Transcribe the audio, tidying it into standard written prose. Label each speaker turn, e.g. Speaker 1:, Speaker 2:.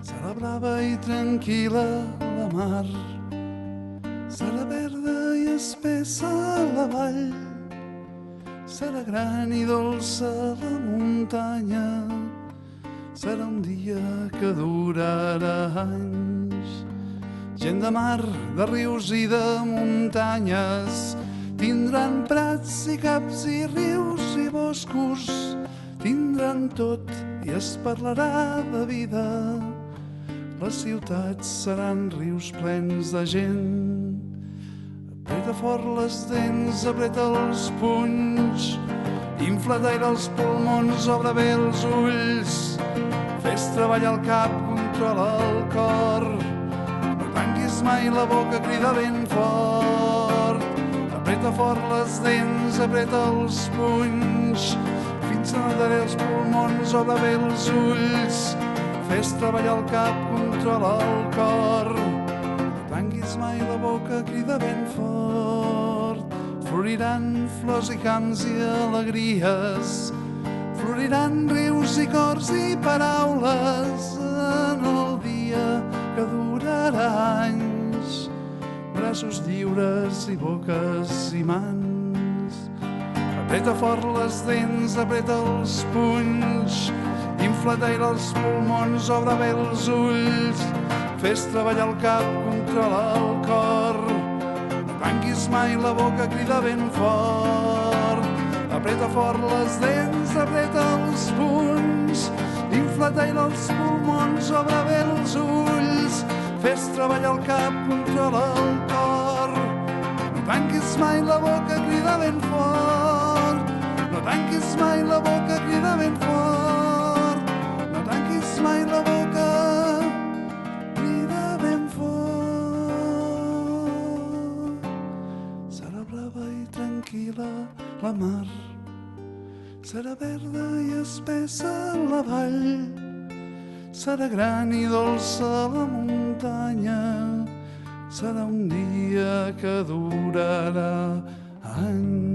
Speaker 1: Serà blava i tranquil·la la mar, serà verda i espessa la vall, serà gran i dolça la muntanya, serà un dia que durarà anys. Gent de mar, de rius i de muntanyes, tindran prats i caps i rius i boscos, tindran tot i es parlarà de vida. Les ciutats seran rius plens de gent. Apreta fort les dents, apreta els punys, infla d'aire els pulmons, obre bé els ulls, fes treballar el cap, controla el cor, no tanquis mai la boca, crida ben fort. Apreta fort les dents, apreta els punys, fixa darrere els pulmons, obre bé els ulls, fes treballar el cap, controla el cor, no tanquis mai la boca, crida ben fort. Floriran flors i camps i alegries, floriran rius i cors i paraules en el dia que durarà anys. Braços lliures i boques i mans. Apreta fort les dents, apreta els punys, infla d'aire els pulmons, obre bé els ulls, fes treballar el cap, controla el cor, no tanquis mai la boca, crida ben fort. Apreta fort les dents, apreta els punys, infla d'aire els pulmons, obre bé els ulls, fes treballar el cap, controla el cor, no tanquis mai la boca, crida ben fort. No tanquis mai la boca, crida ben fort. No tanquis mai la boca, crida ben fort. Serà blava i tranquil·la la mar, serà verda i espessa la vall, serà gran i dolça la muntanya, serà un dia que durarà anys.